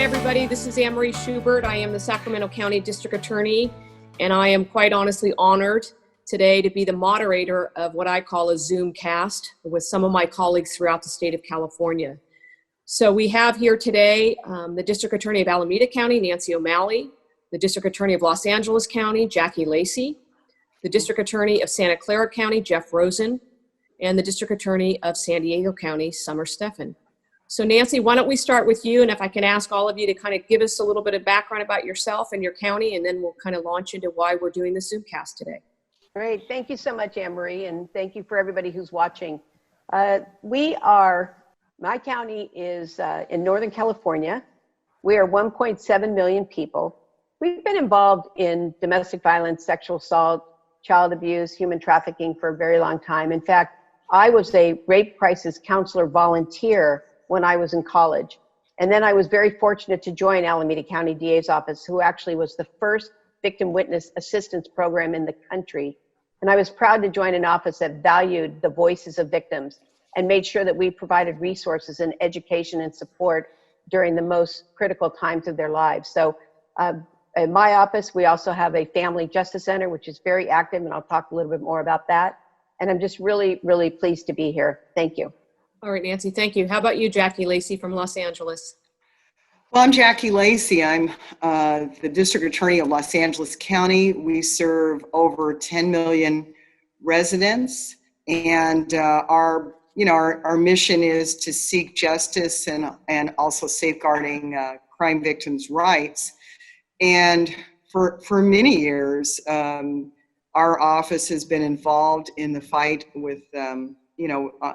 Hi, everybody. This is Anne-Marie Schubert. I am the Sacramento County District Attorney, and I am quite honestly honored today to be the moderator of what I call a Zoom cast with some of my colleagues throughout the state of California. So we have here today the District Attorney of Alameda County, Nancy O'Malley, the District Attorney of Los Angeles County, Jackie Lacey, the District Attorney of Santa Clara County, Jeff Rosen, and the District Attorney of San Diego County, Stephan. So Nancy, why don't we start with you, and if I can ask all of you to kind of give us a little bit of background about yourself and your county, and then we'll kind of launch into why we're doing the Zoomcast today. Great, thank you so much, Anne-Marie, and thank you for everybody who's watching. My county is in Northern California. We are 1.7 million people. We've been involved in domestic violence, sexual assault, child abuse, human trafficking for a very long time. In fact, I was a rape crisis counselor volunteer when I was in college. And then I was very fortunate to join Alameda County DA's office, who actually was the first victim witness assistance program in the country. And I was proud to join an office that valued the voices of victims and made sure that we provided resources and education and support during the most critical times of their lives. So in my office, we also have a family justice center, which is very active, and I'll talk a little bit more about that. And I'm just really, really pleased to be here. Thank you. All right, Nancy, thank you. How about you, Jackie Lacey from Los Angeles? Well, I'm Jackie Lacey. I'm the District Attorney of Los Angeles County. We serve over 10 million residents, and our mission is to seek justice and also safeguarding crime victims' rights. And for many years, our office has been involved in the fight with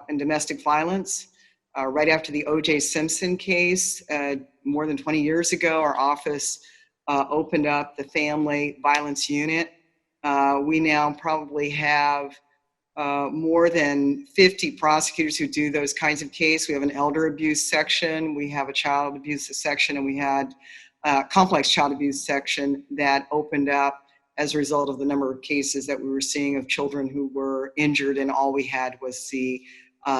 in domestic violence. Right after the O.J. Simpson case, more than 20 years ago, our office opened up the Family Violence Unit. We now probably have more than 50 prosecutors who do those kinds of cases. We have an elder abuse section, we have a child abuse section, and we had a complex child abuse section that opened up as a result of the number of cases that we were seeing of children who were injured, and all we had was the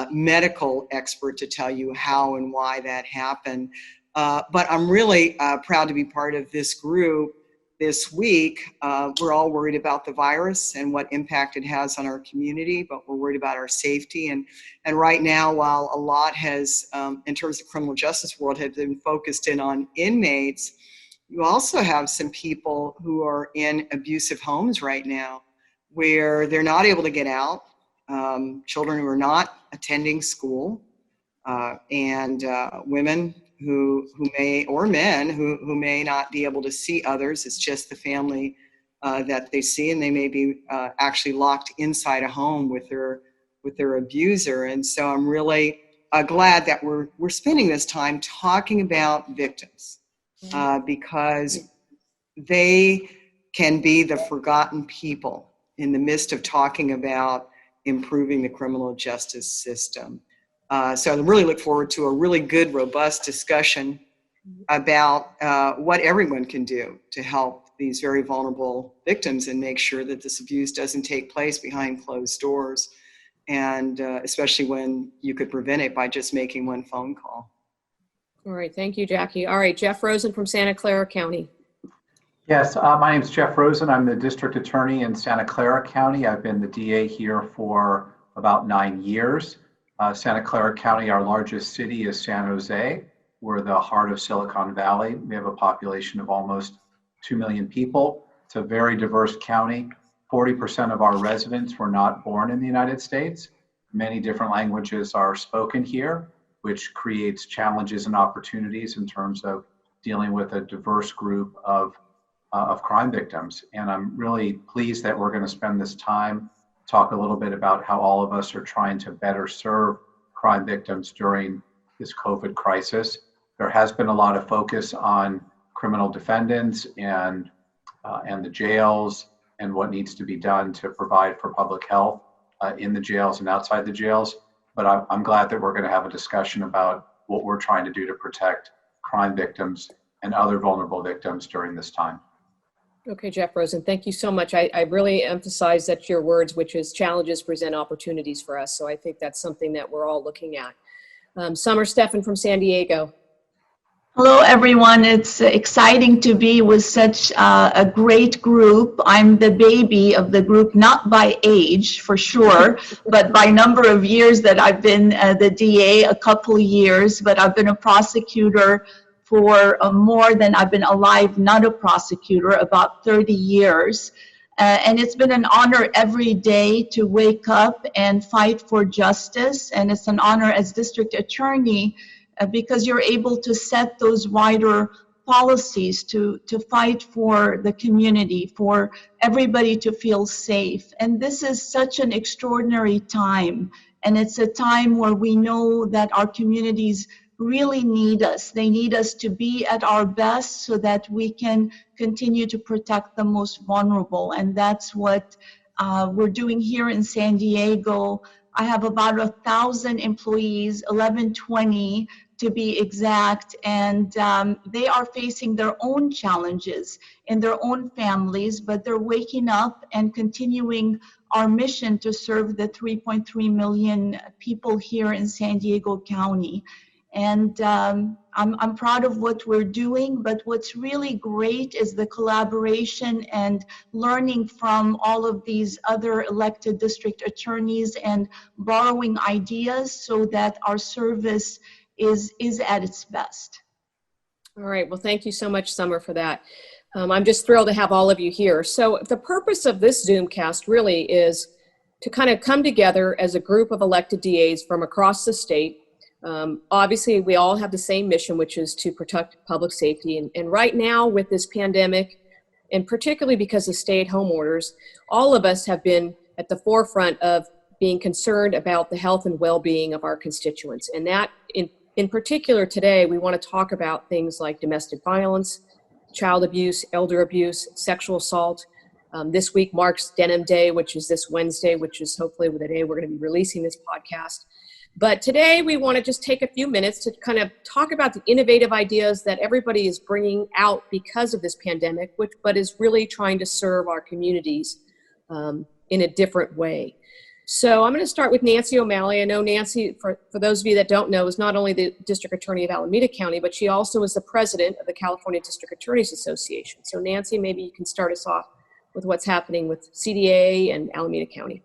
medical expert to tell you how and why that happened. But I'm really proud to be part of this group this week. We're all worried about the virus and what impact it has on our community, but we're worried about our safety. And right now, while a lot has, in terms of the criminal justice world, has been focused in on inmates, you also have some people who are in abusive homes right now where they're not able to get out, children who are not attending school, and women who may, or men who may not be able to see others. It's just the family that they see, and they may be actually locked inside a home with their abuser. And so I'm really glad that we're spending this time talking about victims. Because they can be the forgotten people in the midst of talking about improving the criminal justice system. So I really look forward to a really good, robust discussion about what everyone can do to help these very vulnerable victims and make sure that this abuse doesn't take place behind closed doors, and especially when you could prevent it by just making one phone call. All right, thank you, Jackie. All right, Jeff Rosen from Santa Clara County. Yes, my name is Jeff Rosen. I'm the District Attorney in Santa Clara County. I've been the DA here for about 9 years. Santa Clara County, our largest city, is San Jose. We're the heart of Silicon Valley. We have a population of almost 2 million people. It's a very diverse county. 40% of our residents were not born in the United States. Many different languages are spoken here, which creates challenges and opportunities in terms of dealing with a diverse group of crime victims. And I'm really pleased that we're going to spend this time talk a little bit about how all of us are trying to better serve crime victims during this COVID crisis. There has been a lot of focus on criminal defendants and the jails and what needs to be done to provide for public health in the jails and outside the jails. But I'm glad that we're going to have a discussion about what we're trying to do to protect crime victims and other vulnerable victims during this time. Okay, Jeff Rosen, thank you so much. I really emphasize that your words, which is challenges present opportunities for us. So I think that's something that we're all looking at. Stephan from San Diego. Hello, everyone. It's exciting to be with such a great group. I'm the baby of the group, not by age, for sure, but by number of years that I've been the DA, a couple of years, but I've been a prosecutor for more than I've been alive, not a prosecutor, about 30 years. And it's been an honor every day to wake up and fight for justice. And it's an honor as district attorney because you're able to set those wider policies to fight for the community, for everybody to feel safe. And this is such an extraordinary time. And it's a time where we know that our communities really need us. They need us to be at our best so that we can continue to protect the most vulnerable. And that's what we're doing here in San Diego. I have about 1,000 employees, 1120 to be exact, and they are facing their own challenges in their own families, but they're waking up and continuing our mission to serve the 3.3 million people here in San Diego County. And I'm proud of what we're doing, but what's really great is the collaboration and learning from all of these other elected district attorneys and borrowing ideas so that our service is at its best. All right, well, thank you so much, Summer, for that. I'm just thrilled to have all of you here. So the purpose of this Zoomcast really is to kind of come together as a group of elected DAs from across the state. Obviously, we all have the same mission, which is to protect public safety. And right now with this pandemic, and particularly because of stay-at-home orders, all of us have been at the forefront of being concerned about the health and well-being of our constituents. And that, in particular today, we want to talk about things like domestic violence, child abuse, elder abuse, sexual assault. This week marks Denim Day, which is this Wednesday, which is hopefully the day we're going to be releasing this podcast. But today we want to just take a few minutes to kind of talk about the innovative ideas that everybody is bringing out because of this pandemic, but is really trying to serve our communities in a different way. So I'm going to start with Nancy O'Malley. I know Nancy, for those of you that don't know, is not only the District Attorney of Alameda County, but she also is the president of the California District Attorneys Association. So Nancy, maybe you can start us off with what's happening with CDAA and Alameda County.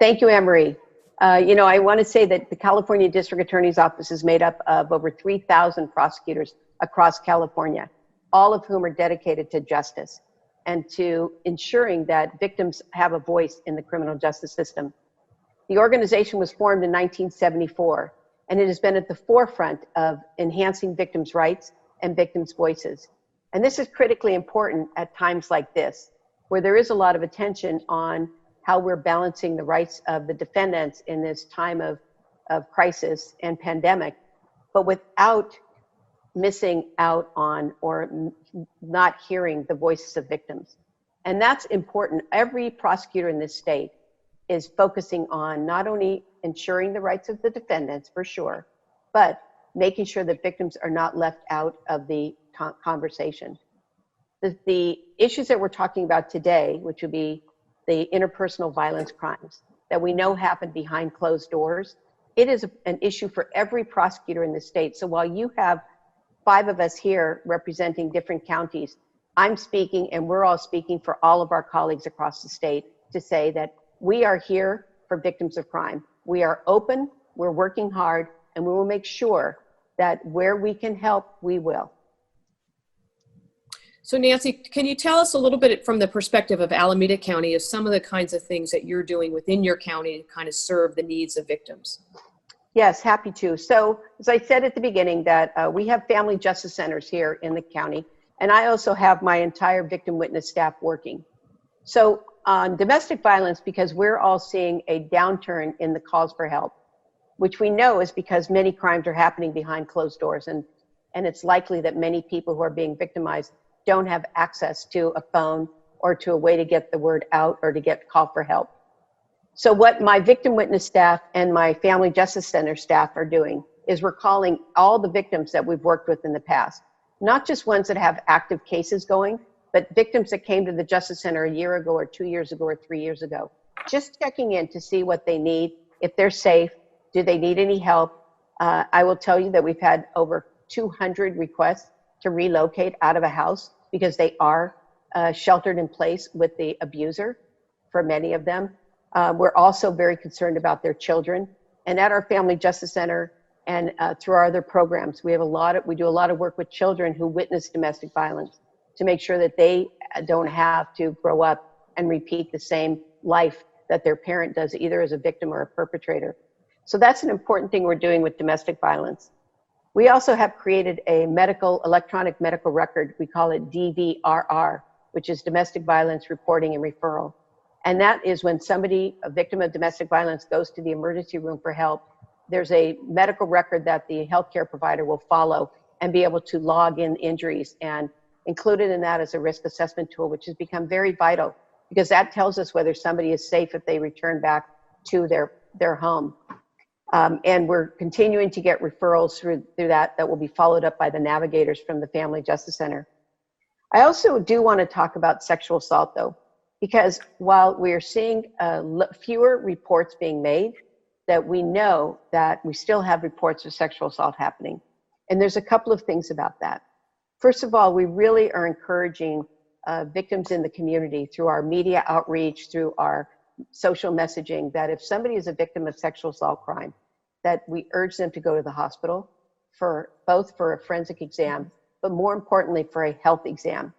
Thank you, Anne-Marie. I want to say that the California District Attorney's Office is made up of over 3,000 prosecutors across California, all of whom are dedicated to justice and to ensuring that victims have a voice in the criminal justice system. The organization was formed in 1974, and it has been at the forefront of enhancing victims' rights and victims' voices. And this is critically important at times like this, where there is a lot of attention on how we're balancing the rights of the defendants in this time of crisis and pandemic, but without missing out on or not hearing the voices of victims. And that's important. Every prosecutor in this state is focusing on not only ensuring the rights of the defendants, for sure, but making sure that victims are not left out of the conversation. The issues that we're talking about today, which would be the interpersonal violence crimes that we know happen behind closed doors, it is an issue for every prosecutor in the state. So while you have 5 of us here representing different counties, I'm speaking and we're all speaking for all of our colleagues across the state to say that we are here for victims of crime. We are open, we're working hard, and we will make sure that where we can help, we will. So Nancy, can you tell us a little bit from the perspective of Alameda County of some of the kinds of things that you're doing within your county to kind of serve the needs of victims? Yes, happy to. So as I said at the beginning that we have family justice centers here in the county, and I also have my entire victim witness staff working. So on domestic violence, because we're all seeing a downturn in the calls for help, which we know is because many crimes are happening behind closed doors, and it's likely that many people who are being victimized don't have access to a phone or to a way to get the word out or to get call for help. So what my victim witness staff and my family justice center staff are doing is we're calling all the victims that we've worked with in the past, not just ones that have active cases going, but victims that came to the Justice Center a year ago or 2 years ago or 3 years ago, just checking in to see what they need, if they're safe, do they need any help. I will tell you that we've had over 200 requests to relocate out of a house because they are sheltered in place with the abuser for many of them. We're also very concerned about their children. And at our Family Justice Center and through our other programs, we do a lot of work with children who witness domestic violence to make sure that they don't have to grow up and repeat the same life that their parent does, either as a victim or a perpetrator. So that's an important thing we're doing with domestic violence. We also have created a electronic medical record. We call it DVRR, which is Domestic Violence Reporting and Referral. And that is when somebody, a victim of domestic violence, goes to the emergency room for help, there's a medical record that the healthcare provider will follow and be able to log in injuries. And included in that is a risk assessment tool, which has become very vital because that tells us whether somebody is safe if they return back to their home. And we're continuing to get referrals through that will be followed up by the navigators from the Family Justice Center. I also do want to talk about sexual assault, though, because while we're seeing fewer reports being made, that we know that we still have reports of sexual assault happening. And there's a couple of things about that. First of all, we really are encouraging victims in the community through our media outreach, through our social messaging, that if somebody is a victim of sexual assault crime, that we urge them to go to the hospital both for a forensic exam, but more importantly for a health exam.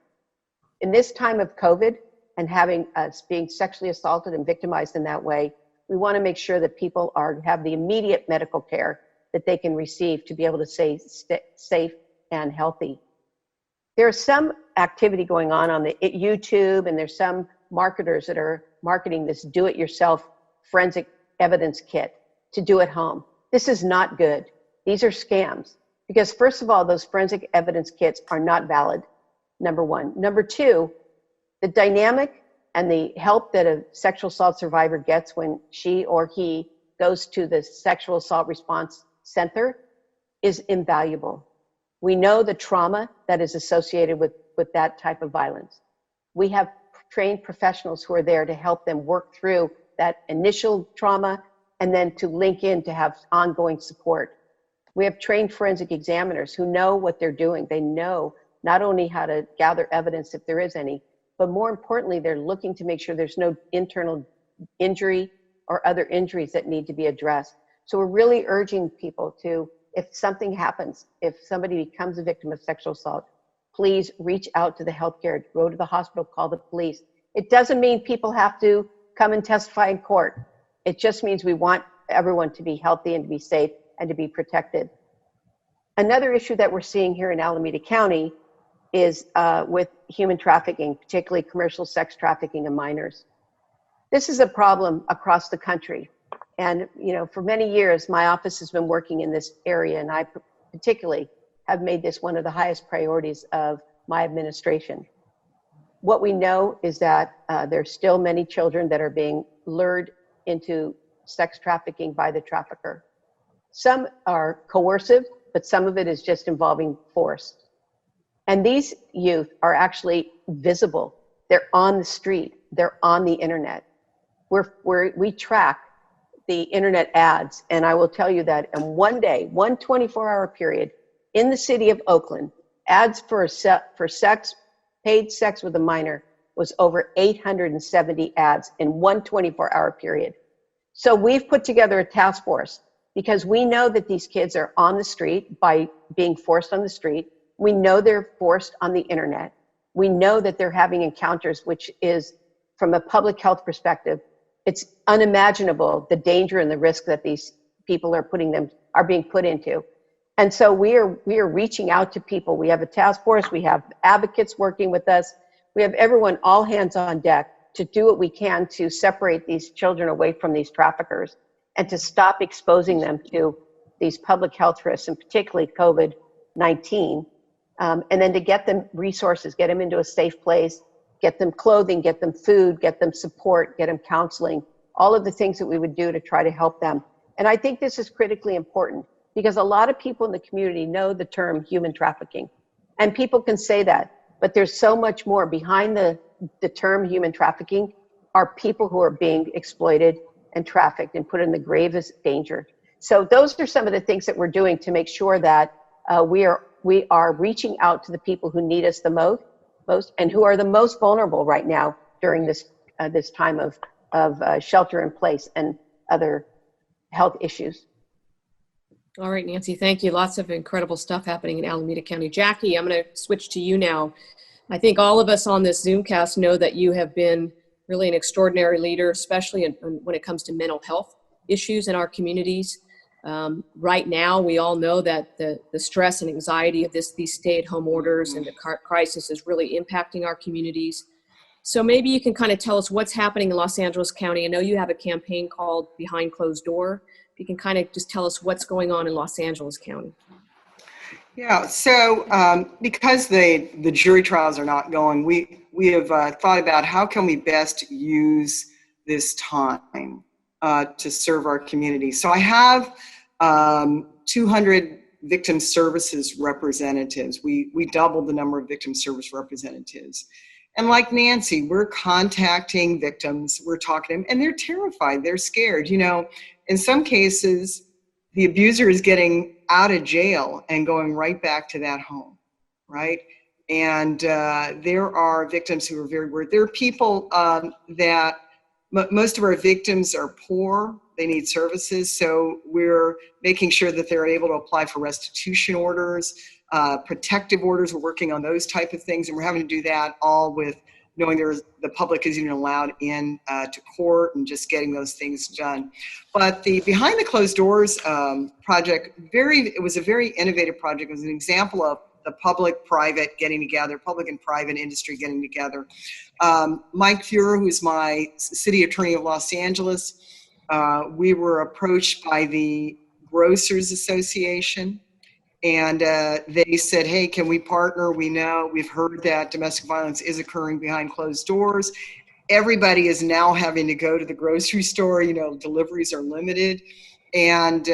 In this time of COVID and being sexually assaulted and victimized in that way, we want to make sure that people have the immediate medical care that they can receive to be able to stay safe and healthy. There's some activity going on the YouTube, and there's some marketers that are marketing this do-it-yourself forensic evidence kit to do at home. This is not good. These are scams because, first of all, those forensic evidence kits are not valid, number one. Number two, the dynamic and the help that a sexual assault survivor gets when she or he goes to the sexual assault response center is invaluable. We know the trauma that is associated with that type of violence. We have trained professionals who are there to help them work through that initial trauma and then to link in to have ongoing support. We have trained forensic examiners who know what they're doing. They know not only how to gather evidence if there is any, but more importantly, they're looking to make sure there's no internal injury or other injuries that need to be addressed. So we're really urging people to, if something happens, if somebody becomes a victim of sexual assault, please reach out to the healthcare, go to the hospital, call the police. It doesn't mean people have to come and testify in court. It just means we want everyone to be healthy and to be safe and to be protected. Another issue that we're seeing here in Alameda County is with human trafficking, particularly commercial sex trafficking of minors. This is a problem across the country. And for many years, my office has been working in this area, and I particularly have made this one of the highest priorities of my administration. What we know is that there's still many children that are being lured into sex trafficking by the trafficker. Some are coercive, but some of it is just involving force. And these youth are actually visible. They're on the street. They're on the internet. We track the internet ads, and I will tell you that in one day, one 24-hour period, in the city of Oakland, ads for sex, paid sex with a minor, was over 870 ads in one 24-hour period. So we've put together a task force because we know that these kids are on the street by being forced on the street. We know they're forced on the internet. We know that they're having encounters, which is, from a public health perspective, it's unimaginable the danger and the risk that these people are being put into. And so we are reaching out to people. We have a task force. We have advocates working with us. We have everyone, all hands on deck, to do what we can to separate these children away from these traffickers and to stop exposing them to these public health risks, and particularly COVID-19, and then to get them resources, get them into a safe place, get them clothing, get them food, get them support, get them counseling, all of the things that we would do to try to help them. And I think this is critically important because a lot of people in the community know the term human trafficking, and people can say that, but there's so much more behind the term human trafficking are people who are being exploited and trafficked and put in the gravest danger. So those are some of the things that we're doing to make sure that We are reaching out to the people who need us the most, and who are the most vulnerable right now during this time of shelter in place and other health issues. All right, Nancy, thank you. Lots of incredible stuff happening in Alameda County. Jackie, I'm going to switch to you now. I think all of us on this Zoomcast know that you have been really an extraordinary leader, especially when it comes to mental health issues in our communities. Right now, we all know that the stress and anxiety of these stay-at-home orders and the crisis is really impacting our communities. So maybe you can kind of tell us what's happening in Los Angeles County. I know you have a campaign called Behind Closed Door. You can kind of just tell us what's going on in Los Angeles County. Yeah, so because the jury trials are not going, we have thought about how can we best use this time to serve our community. So I have 200 victim services representatives. We doubled the number of victim service representatives. And like Nancy, we're contacting victims, we're talking to them, and they're terrified, they're scared. You know, in some cases, the abuser is getting out of jail and going right back to that home, right? And there are victims who are very worried. There are people that most of our victims are poor, they need services, so we're making sure that they're able to apply for restitution orders, protective orders. We're working on those type of things, and we're having to do that all with knowing the public isn't even allowed in to court, and just getting those things done. But the Behind the Closed Doors project, it was a very innovative project. It was an example of the public-private getting together, public and private industry getting together. Mike Fuhrer, who's my city attorney of Los Angeles, we were approached by the Grocers Association, and they said, hey, can we partner? We've heard that domestic violence is occurring behind closed doors. Everybody is now having to go to the grocery store, you know, deliveries are limited. And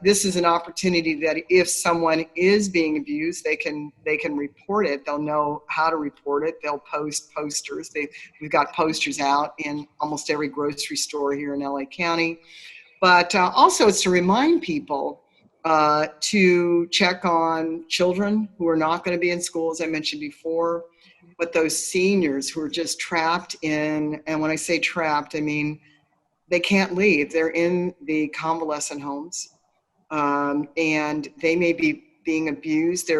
this is an opportunity that if someone is being abused, they can report it. They'll know how to report it. They'll post posters. We've got posters out in almost every grocery store here in LA County. But also it's to remind people to check on children who are not going to be in school, as I mentioned before, but those seniors who are just trapped in, and when I say trapped, I mean they can't leave. They're in the convalescent homes, and they may be being abused.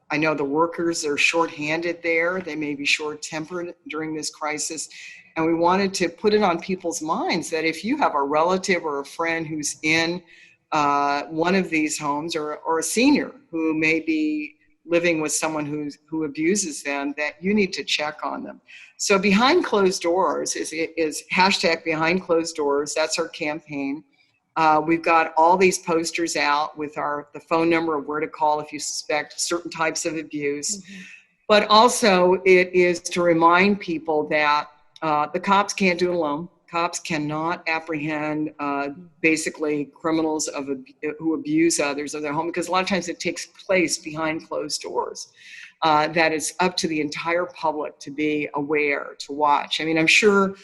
I know the workers are shorthanded there. They may be short-tempered during this crisis. And we wanted to put it on people's minds that if you have a relative or a friend who's in one of these homes, or a senior who may be living with someone who abuses them, that you need to check on them. So Behind Closed Doors is hashtag Behind Closed Doors. That's our campaign. We've got all these posters out with the phone number of where to call if you suspect certain types of abuse. Mm-hmm. But also it is to remind people that the cops can't do it alone. Cops cannot apprehend basically criminals who abuse others of their home, because a lot of times it takes place behind closed doors. That it's up to the entire public to be aware, to watch. I mean, I'm sure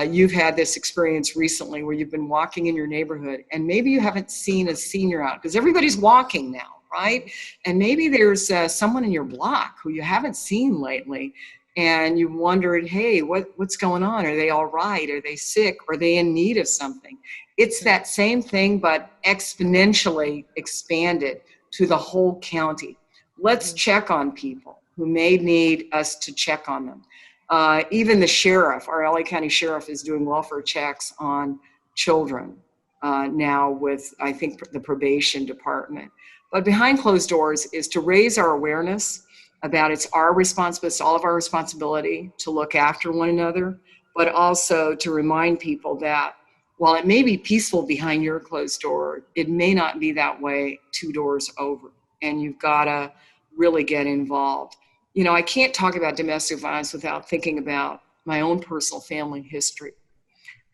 you've had this experience recently where you've been walking in your neighborhood and maybe you haven't seen a senior out, because everybody's walking now, right? And maybe there's someone in your block who you haven't seen lately, and you wondered, hey, what's going on? Are they all right? Are they sick? Are they in need of something? It's that same thing, but exponentially expanded to the whole county. Let's check on people who may need us to check on them. Even the sheriff, our LA County sheriff, is doing welfare checks on children now with, I think, the probation department. But Behind Closed Doors is to raise our awareness about it's all of our responsibility to look after one another, but also to remind people that while it may be peaceful behind your closed door, it may not be that way 2 doors over, and you've got to really get involved. You know, I can't talk about domestic violence without thinking about my own personal family history.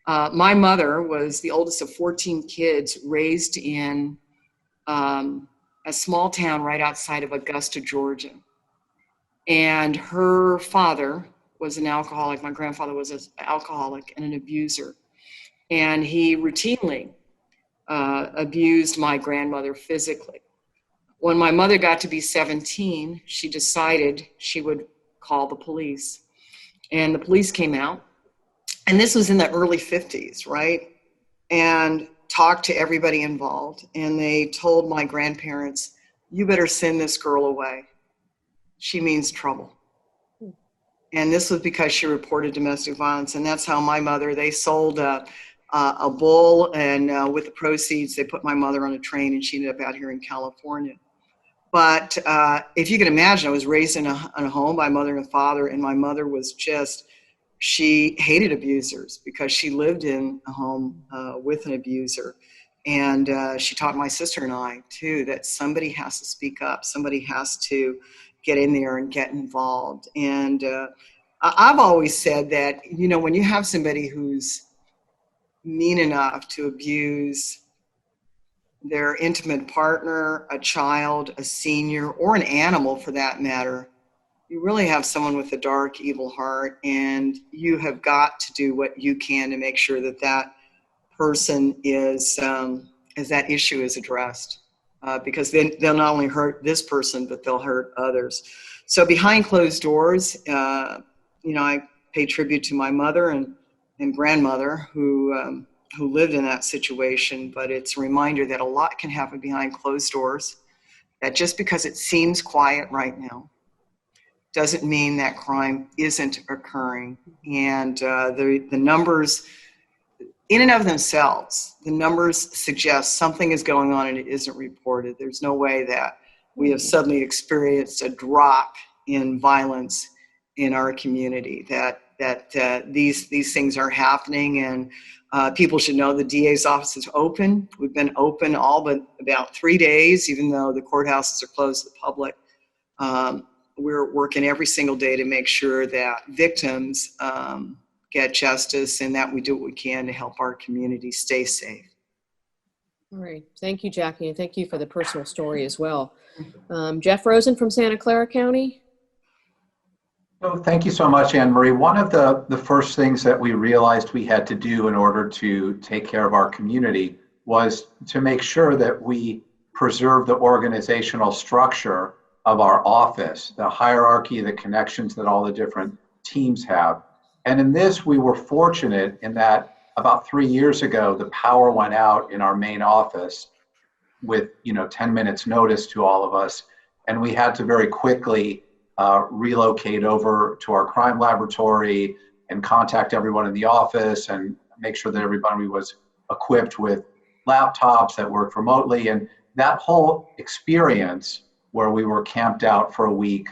My mother was the oldest of 14 kids raised in a small town right outside of Augusta, Georgia. And her father was an alcoholic. My grandfather was an alcoholic and an abuser. And he routinely abused my grandmother physically. When my mother got to be 17, she decided she would call the police. And the police came out. And this was in the early 50s, right? And talked to everybody involved. And they told my grandparents, you better send this girl away. She means trouble. And this was because she reported domestic violence. And that's how my mother, they sold a bull, and with the proceeds, they put my mother on a train, and she ended up out here in California. But if you can imagine, I was raised in a home by mother and father, and my mother was just, she hated abusers because she lived in a home with an abuser. And she taught my sister and I, too, that somebody has to speak up. Somebody has to get in there and get involved. And I've always said that, you know, when you have somebody who's mean enough to abuse their intimate partner, a child, a senior, or an animal for that matter, you really have someone with a dark, evil heart, and you have got to do what you can to make sure that that person is, as that issue is addressed, because then they'll not only hurt this person, but they'll hurt others. So behind closed doors, you know, I pay tribute to my mother and grandmother who lived in that situation, but it's a reminder that a lot can happen behind closed doors, that just because it seems quiet right now doesn't mean that crime isn't occurring. And the numbers, in and of themselves, the numbers suggest something is going on and it isn't reported. There's no way that we have suddenly experienced a drop in violence in our community, that these things are happening, and people should know the DA's office is open. We've been open all but about 3 days, even though the courthouses are closed to the public. We're working every single day to make sure that victims get justice, and that we do what we can to help our community stay safe. All right. Thank you, Jackie, and thank you for the personal story as well. Jeff Rosen from Santa Clara County. So thank you so much, Anne Marie. One of the first things that we realized we had to do in order to take care of our community was to make sure that we preserve the organizational structure of our office, the hierarchy, the connections that all the different teams have. And in this, we were fortunate in that about 3 years ago, the power went out in our main office with 10 minutes notice to all of us. And we had to very quickly relocate over to our crime laboratory and contact everyone in the office and make sure that everybody was equipped with laptops that worked remotely. And that whole experience where we were camped out for a week,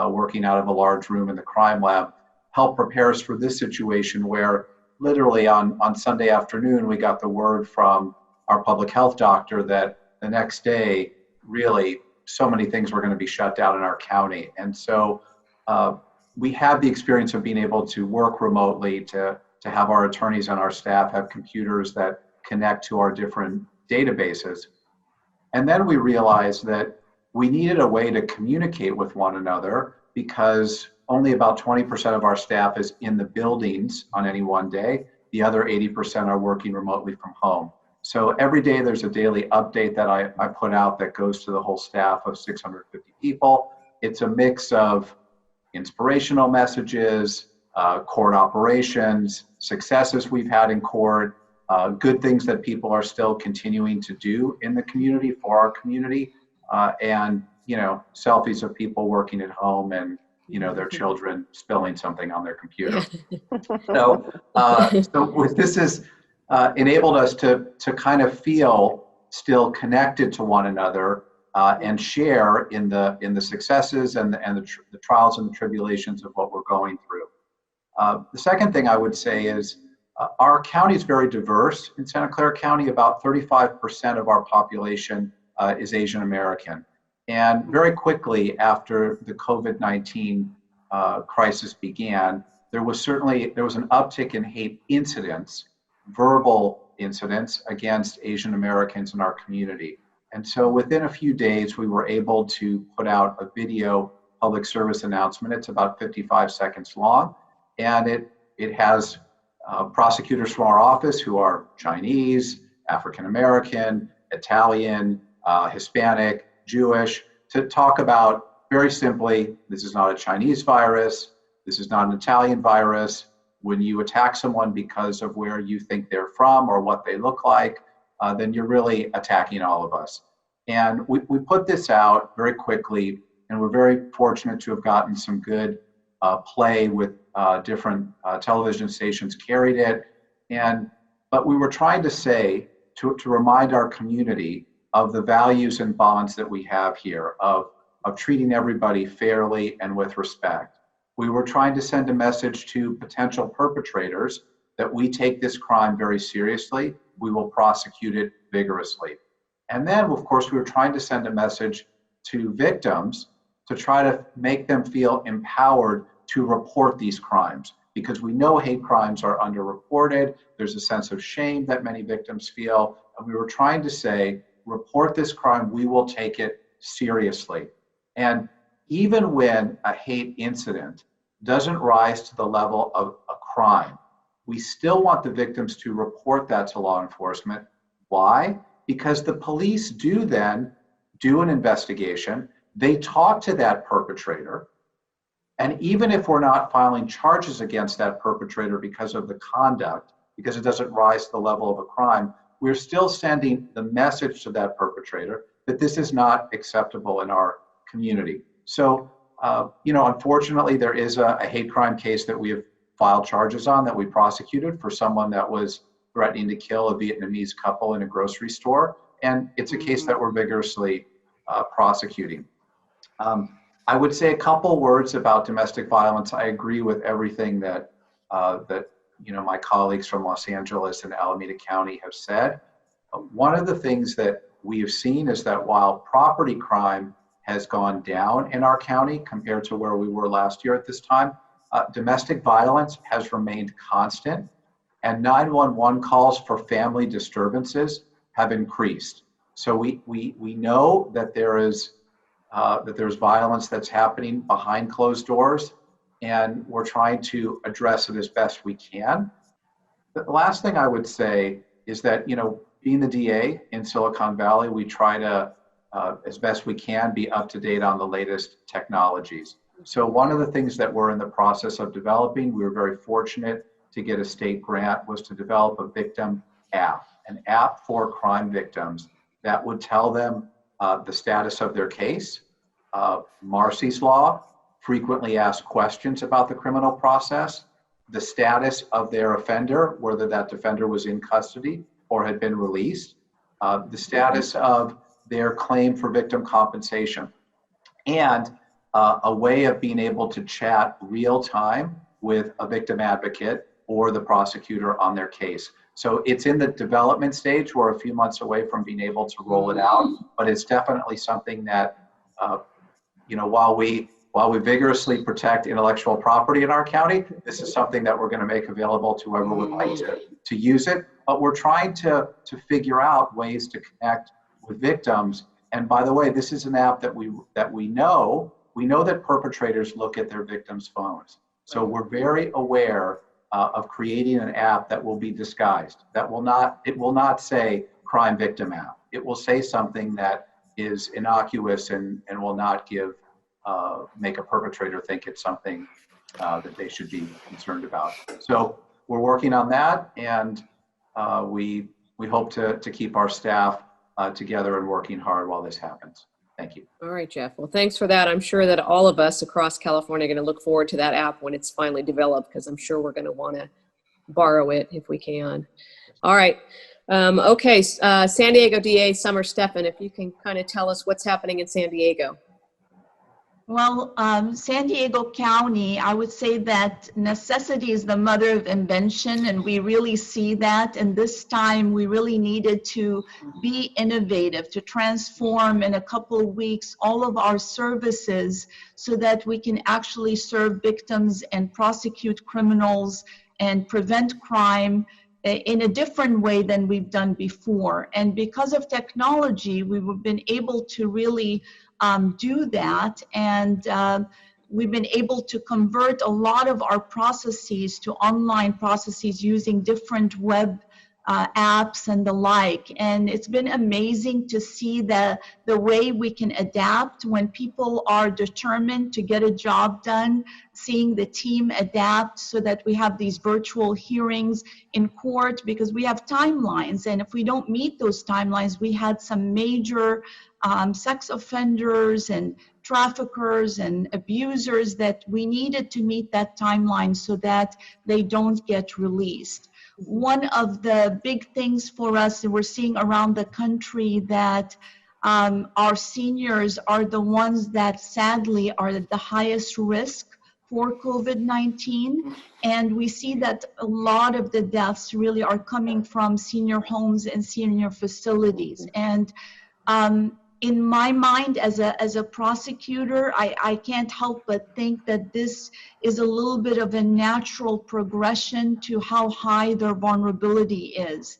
working out of a large room in the crime lab, helped prepare us for this situation where literally on Sunday afternoon, we got the word from our public health doctor that the next day, really, so many things were going to be shut down in our county. And so we had the experience of being able to work remotely, to have our attorneys and our staff have computers that connect to our different databases. And then we realized that we needed a way to communicate with one another, because only about 20% of our staff is in the buildings on any one day. The other 80% are working remotely from home. So every day there's a daily update that I put out that goes to the whole staff of 650 people. It's a mix of inspirational messages, court operations, successes we've had in court, good things that people are still continuing to do in the community for our community, and selfies of people working at home and their children spilling something on their computer. So this is enabled us to kind of feel still connected to one another and share in the successes and the trials and the tribulations of what we're going through. The second thing I would say is our county is very diverse. In Santa Clara County, about 35% of our population is Asian American. And very quickly after the COVID-19 crisis began, there was an uptick in hate incidents, verbal incidents against Asian Americans in our community. And so within a few days, we were able to put out a video public service announcement. It's about 55 seconds long, and it has prosecutors from our office who are Chinese, African American, Italian, Hispanic, Jewish, to talk about very simply, this is not a Chinese virus, this is not an Italian virus. When you attack someone because of where you think they're from or what they look like, then you're really attacking all of us. And we put this out very quickly, and we're very fortunate to have gotten some good play with different television stations carried it. But we were trying to say, to remind our community of the values and bonds that we have here, of treating everybody fairly and with respect. We were trying to send a message to potential perpetrators that we take this crime very seriously. We will prosecute it vigorously. And then, of course, we were trying to send a message to victims to try to make them feel empowered to report these crimes, because we know hate crimes are underreported. There's a sense of shame that many victims feel. And we were trying to say, report this crime, we will take it seriously. And even when a hate incident doesn't rise to the level of a crime, we still want the victims to report that to law enforcement. Why? Because the police do then do an investigation. They talk to that perpetrator. And even if we're not filing charges against that perpetrator because of the conduct, because it doesn't rise to the level of a crime, we're still sending the message to that perpetrator that this is not acceptable in our community. So, unfortunately, there is a hate crime case that we have filed charges on, that we prosecuted, for someone that was threatening to kill a Vietnamese couple in a grocery store. And it's a case that we're vigorously prosecuting. I would say a couple words about domestic violence. I agree with everything that my colleagues from Los Angeles and Alameda County have said. One of the things that we have seen is that while property crime has gone down in our county compared to where we were last year at this time, domestic violence has remained constant, and 911 calls for family disturbances have increased. So we know that there's violence that's happening behind closed doors, and we're trying to address it as best we can. The last thing I would say is that, being the DA in Silicon Valley, we try to, as best we can, be up to date on the latest technologies. So one of the things that we're in the process of developing, we were very fortunate to get a state grant, was to develop a victim app, an app for crime victims that would tell them the status of their case, Marcy's Law, frequently asked questions about the criminal process, the status of their offender, whether that defender was in custody or had been released, the status of their claim for victim compensation, and a way of being able to chat real time with a victim advocate or the prosecutor on their case. So it's in the development stage. We're a few months away from being able to roll it out, but it's definitely something that, while we vigorously protect intellectual property in our county, this is something that we're going to make available to whoever would like to use it. But we're trying to figure out ways to connect with victims. And by the way, this is an app that we know that perpetrators look at their victims' phones. So we're very aware of creating an app that will be disguised. It will not say crime victim app. It will say something that is innocuous and will not make a perpetrator think it's something that they should be concerned about. So we're working on that, and we hope to keep our staff together and working hard while this happens. Thank you. All right, Jeff. Well, thanks for that. I'm sure that all of us across California are going to look forward to that app when it's finally developed, because I'm sure we're going to want to borrow it if we can. All right. Okay. San Diego DA Summer Stephan, if you can kind of tell us what's happening in San Diego. Well, San Diego County, I would say that necessity is the mother of invention, and we really see that. And this time we really needed to be innovative, to transform in a couple of weeks all of our services so that we can actually serve victims and prosecute criminals and prevent crime in a different way than we've done before. And because of technology, we've been able to really do that, and we've been able to convert a lot of our processes to online processes using different web apps and the like. And it's been amazing to see the way we can adapt when people are determined to get a job done, seeing the team adapt so that we have these virtual hearings in court, because we have timelines. And if we don't meet those timelines, we had some major sex offenders and traffickers and abusers that we needed to meet that timeline so that they don't get released. One of the big things for us that we're seeing around the country, that our seniors are the ones that sadly are at the highest risk for COVID-19. And we see that a lot of the deaths really are coming from senior homes and senior facilities. And in my mind, as a prosecutor, I can't help but think that this is a little bit of a natural progression to how high their vulnerability is.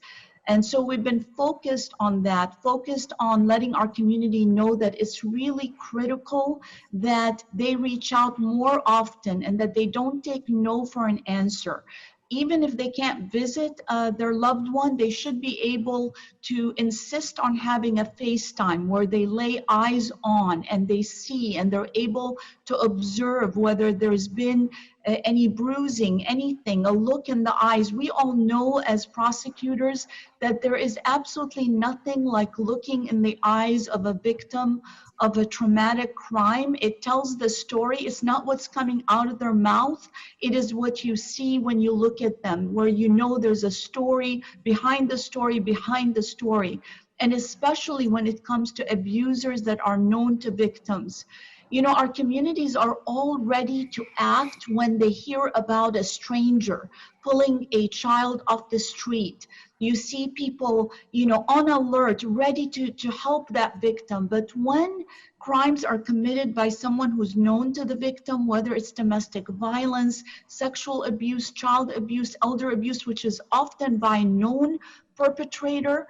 And so we've been focused on that, focused on letting our community know that it's really critical that they reach out more often and that they don't take no for an answer. Even if they can't visit their loved one, they should be able to insist on having a FaceTime where they lay eyes on and they see and they're able to observe whether there's been any bruising, anything, a look in the eyes. We all know as prosecutors that there is absolutely nothing like looking in the eyes of a victim of a traumatic crime. It tells the story. It's not what's coming out of their mouth. It is what you see when you look at them, where you know there's a story behind the story, behind the story. And especially when it comes to abusers that are known to victims. You know, our communities are all ready to act when they hear about a stranger pulling a child off the street. You see people, you know, on alert, ready to help that victim. But when crimes are committed by someone who's known to the victim, whether it's domestic violence, sexual abuse, child abuse, elder abuse, which is often by a known perpetrator,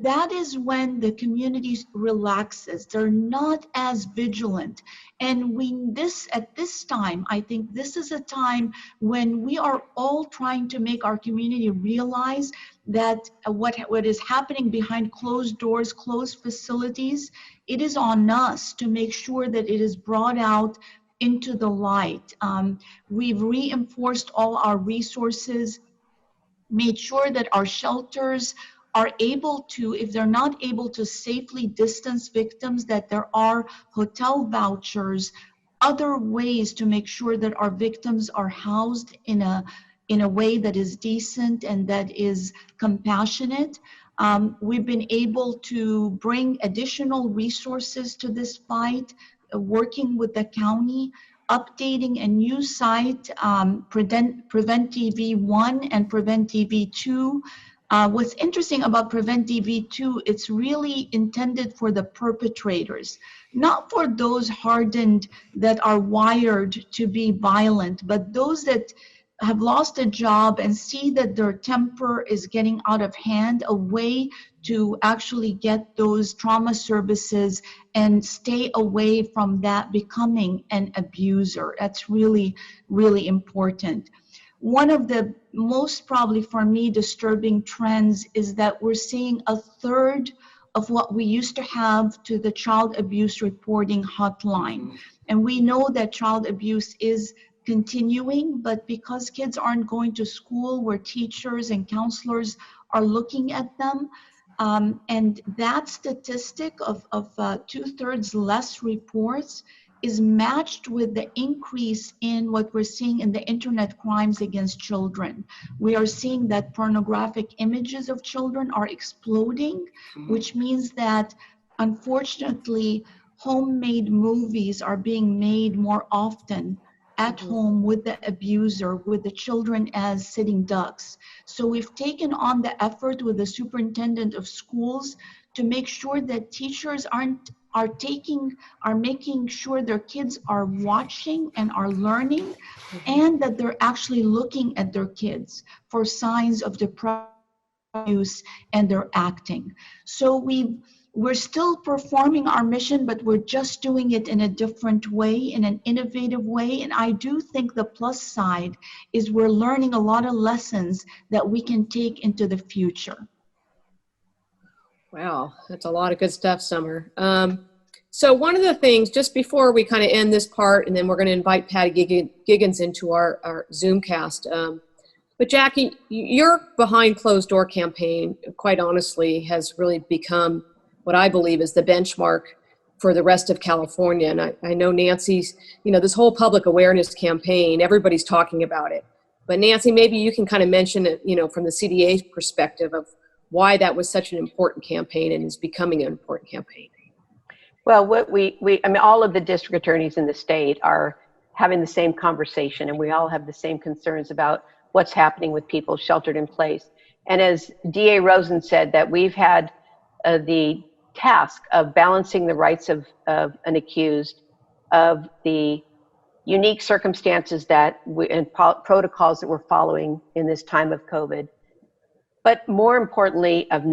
that is when the community relaxes. They're not as vigilant. And at this time, I think this is a time when we are all trying to make our community realize that what is happening behind closed doors, closed facilities, it is on us to make sure that it is brought out into the light. We've reinforced all our resources, made sure that our shelters are able to, if they're not able to safely distance victims, that there are hotel vouchers, other ways to make sure that our victims are housed in a way that is decent and that is compassionate. We've been able to bring additional resources to this fight, working with the county, updating a new site, Prevent TV 1 and Prevent TV 2. What's interesting about Prevent TV 2, it's really intended for the perpetrators, not for those hardened that are wired to be violent, but those that have lost a job and see that their temper is getting out of hand, a way to actually get those trauma services and stay away from that becoming an abuser. That's really, really important. One of the most probably for me disturbing trends is that we're seeing a third of what we used to have to the child abuse reporting hotline. And we know that child abuse is continuing, but because kids aren't going to school where teachers and counselors are looking at them, and that statistic of 2/3 less reports is matched with the increase in what we're seeing in the internet crimes against children. We are seeing that pornographic images of children are exploding, which means that unfortunately homemade movies are being made more often at home with the abuser, with the children as sitting ducks. So we've taken on the effort with the superintendent of schools to make sure that teachers are making sure their kids are watching and are learning, and that they're actually looking at their kids for signs of depression use and they're acting. So we're still performing our mission, but we're just doing it in a different way, in an innovative way. And I do think the plus side is we're learning a lot of lessons that we can take into the future. Wow, that's a lot of good stuff, Summer. So one of the things, just before we kind of end this part, and then we're going to invite Patti Giggans into our Zoomcast. But Jackie, your behind closed door campaign, quite honestly, has really become what I believe is the benchmark for the rest of California. And I know Nancy's, this whole public awareness campaign, everybody's talking about it. But Nancy, maybe you can kind of mention it, from the CDAA perspective of why that was such an important campaign and is becoming an important campaign. Well, what all of the district attorneys in the state are having the same conversation, and we all have the same concerns about what's happening with people sheltered in place. And as DA Rosen said, that we've had the task of balancing the rights of an accused, of the unique circumstances and protocols that we're following in this time of COVID, but more importantly, of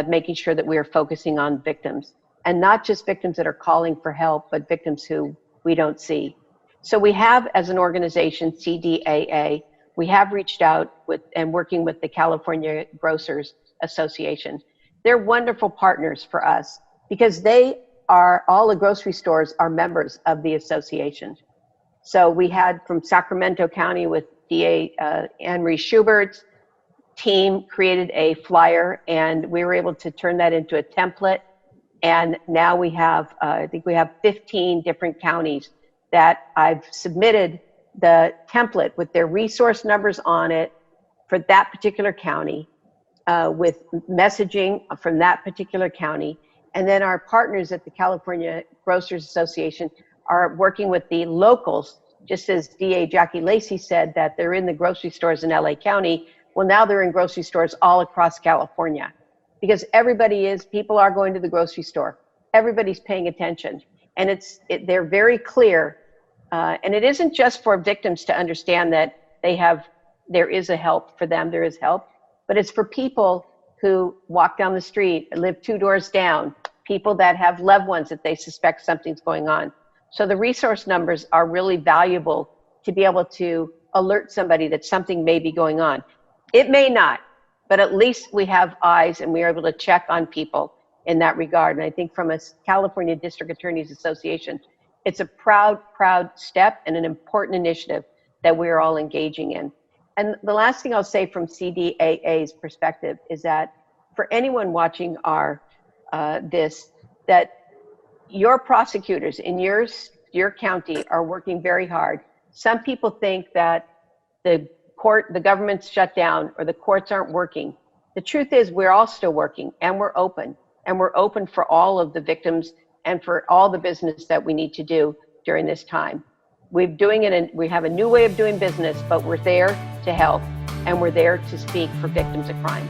making sure that we are focusing on victims, and not just victims that are calling for help, but victims who we don't see. So we have, as an organization, CDAA, we have reached out and working with the California Grocers Association. They're wonderful partners for us because all the grocery stores are members of the association. So we had from Sacramento County with DA Anne-Marie Schubert's team created a flyer, and we were able to turn that into a template. And now we have, I think we have 15 different counties that I've submitted the template with their resource numbers on it for that particular county, with messaging from that particular county. And then our partners at the California Grocers Association are working with the locals, just as DA Jackie Lacey said that they're in the grocery stores in LA County. Well, now they're in grocery stores all across California, because people are going to the grocery store. Everybody's paying attention. And they're very clear. And it isn't just for victims to understand that there is a help for them, there is help, but it's for people who walk down the street, live 2 doors down, people that have loved ones that they suspect something's going on. So the resource numbers are really valuable to be able to alert somebody that something may be going on. It may not, but at least we have eyes and we are able to check on people in that regard. And I think from a California District Attorneys Association, it's a proud step and an important initiative that we're all engaging in. And the last thing I'll say from CDAA's perspective is that for anyone watching that your prosecutors in your county are working very hard. Some people think that the government's shut down or the courts aren't working. The truth is we're all still working, and we're open for all of the victims and for all the business that we need to do during this time. We're doing it, and we have a new way of doing business, but we're there to help, and we're there to speak for victims of crime.